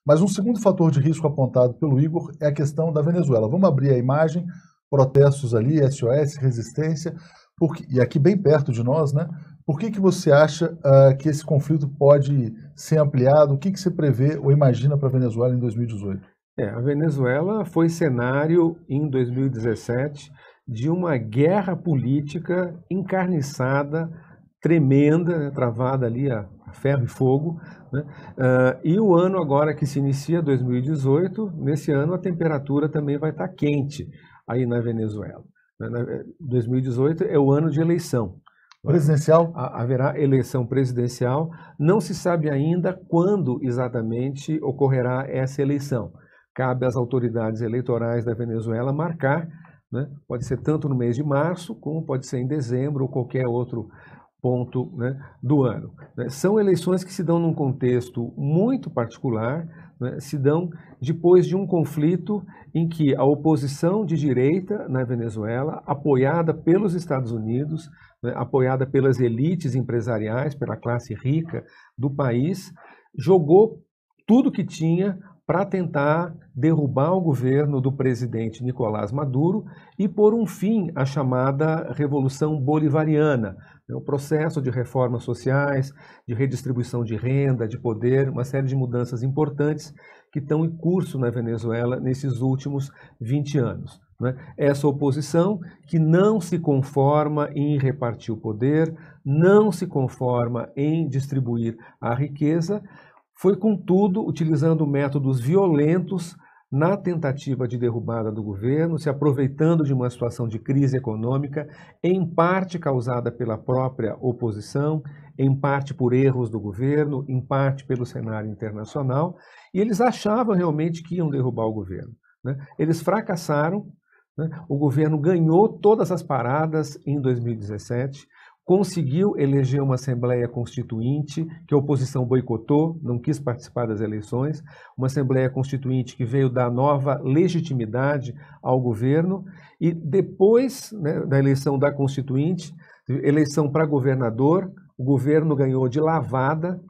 Mas um segundo fator de risco apontado pelo Igor é a questão da Venezuela. Vamos abrir a imagem, protestos ali, SOS, resistência, e aqui bem perto de nós, né? Por que você acha que esse conflito pode ser ampliado? O que você prevê ou imagina para a Venezuela em 2018? A Venezuela foi cenário em 2017 de uma guerra política encarniçada, tremenda, né, travada ali a ferro e fogo, né? E o ano agora que se inicia, 2018, nesse ano a temperatura também vai estar quente aí na Venezuela. 2018 é o ano de eleição. Presidencial? Haverá eleição presidencial. Não se sabe ainda quando exatamente ocorrerá essa eleição. Cabe às autoridades eleitorais da Venezuela marcar, né? Pode ser tanto no mês de março, como pode ser em dezembro ou qualquer outro ponto, né, do ano. São eleições que se dão num contexto muito particular, né, se dão depois de um conflito em que a oposição de direita na Venezuela, apoiada pelos Estados Unidos, né, apoiada pelas elites empresariais, pela classe rica do país, jogou tudo que tinha para tentar derrubar o governo do presidente Nicolás Maduro e pôr um fim à chamada Revolução Bolivariana, o processo de reformas sociais, de redistribuição de renda, de poder, uma série de mudanças importantes que estão em curso na Venezuela nesses últimos 20 anos. Né? Essa oposição que não se conforma em repartir o poder, não se conforma em distribuir a riqueza, foi, contudo, utilizando métodos violentos na tentativa de derrubada do governo, se aproveitando de uma situação de crise econômica, em parte causada pela própria oposição, em parte por erros do governo, em parte pelo cenário internacional, e eles achavam realmente que iam derrubar o governo, né? Eles fracassaram, né? O governo ganhou todas as paradas em 2017, conseguiu eleger uma Assembleia Constituinte que a oposição boicotou, não quis participar das eleições, uma Assembleia Constituinte que veio dar nova legitimidade ao governo, e depois, né, da eleição da Constituinte, eleição para governador, o governo ganhou de lavada,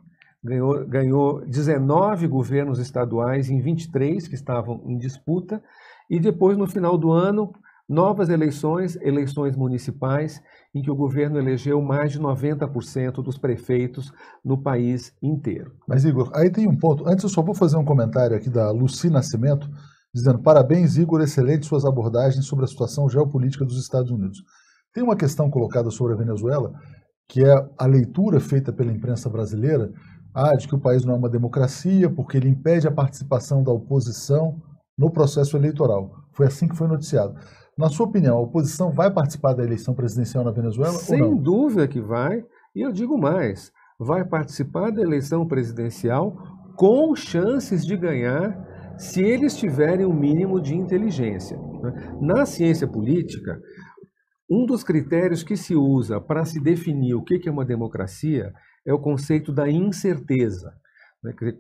ganhou 19 governos estaduais em 23 que estavam em disputa, e depois, no final do ano, novas eleições, eleições municipais, em que o governo elegeu mais de 90% dos prefeitos no país inteiro. Mas, Igor, aí tem um ponto. Antes eu só vou fazer um comentário aqui da Luci Nascimento, dizendo: parabéns, Igor, excelente suas abordagens sobre a situação geopolítica dos Estados Unidos. Tem uma questão colocada sobre a Venezuela, que é a leitura feita pela imprensa brasileira, de que o país não é uma democracia, porque ele impede a participação da oposição no processo eleitoral. Foi assim que foi noticiado. Na sua opinião, a oposição vai participar da eleição presidencial na Venezuela ou não? Sem dúvida que vai, e eu digo mais, vai participar da eleição presidencial com chances de ganhar se eles tiverem um mínimo de inteligência. Na ciência política, um dos critérios que se usa para se definir o que é uma democracia é o conceito da incerteza.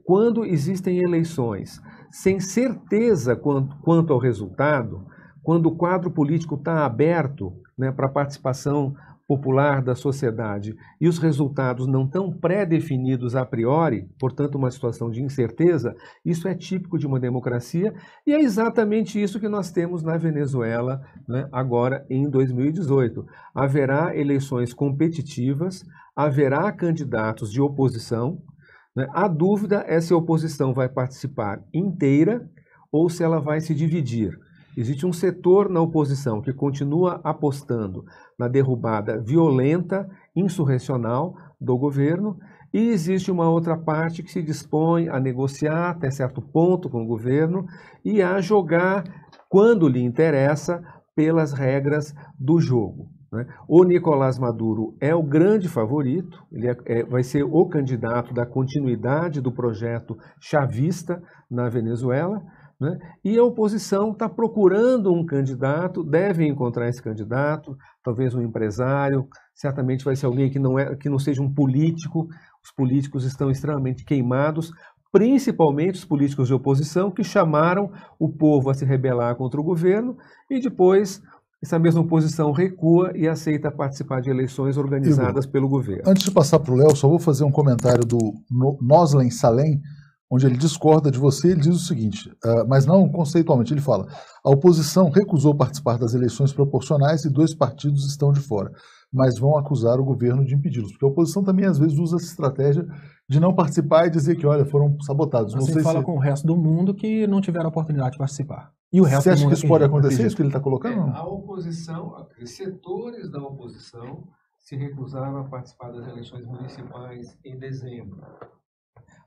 Quando existem eleições sem certeza quanto ao resultado, quando o quadro político está aberto, né, para a participação popular da sociedade e os resultados não estão pré-definidos a priori, portanto uma situação de incerteza, isso é típico de uma democracia e é exatamente isso que nós temos na Venezuela, né, agora em 2018. Haverá eleições competitivas, haverá candidatos de oposição, né? A dúvida é se a oposição vai participar inteira ou se ela vai se dividir. Existe um setor na oposição que continua apostando na derrubada violenta, insurrecional do governo, e existe uma outra parte que se dispõe a negociar até certo ponto com o governo e a jogar, quando lhe interessa, pelas regras do jogo. O Nicolás Maduro é o grande favorito, ele vai ser o candidato da continuidade do projeto chavista na Venezuela, né? E a oposição está procurando um candidato, deve encontrar esse candidato, talvez um empresário, certamente vai ser alguém que não seja um político. Os políticos estão extremamente queimados, principalmente os políticos de oposição que chamaram o povo a se rebelar contra o governo e depois essa mesma oposição recua e aceita participar de eleições organizadas pelo governo. Antes de passar para o Léo, só vou fazer um comentário do Noslen Salem, onde ele discorda de você. Ele diz o seguinte, mas não conceitualmente, ele fala: a oposição recusou participar das eleições proporcionais e 2 partidos estão de fora, mas vão acusar o governo de impedi-los, porque a oposição também às vezes usa essa estratégia de não participar e dizer que, olha, foram sabotados. Você fala com o resto do mundo que não tiveram a oportunidade de participar. E o resto Você do acha mundo que isso pode acontecer, isso que ele está colocando? A oposição, setores da oposição se recusaram a participar das eleições municipais em dezembro.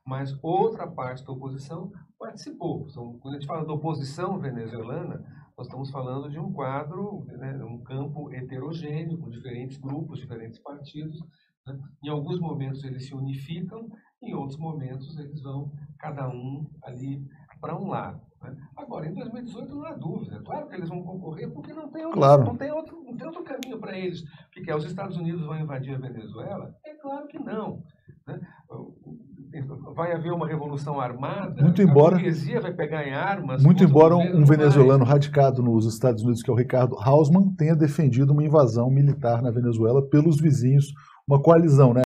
Mas outra parte da oposição participou. Quando a gente fala da oposição venezuelana, nós estamos falando de um quadro, né, um campo heterogêneo, com diferentes grupos, diferentes partidos. Né? Em alguns momentos eles se unificam, em outros momentos eles vão, cada um, ali para um lado. Né? Agora, em 2018 não há dúvida. Claro que eles vão concorrer porque não tem outro caminho para eles. O que é? Os Estados Unidos vão invadir a Venezuela? É claro que não. Né? Vai haver uma revolução armada, a burguesia vai pegar em armas. Muito embora um venezuelano radicado nos Estados Unidos, que é o Ricardo Hausmann, tenha defendido uma invasão militar na Venezuela pelos vizinhos, uma coalizão, né?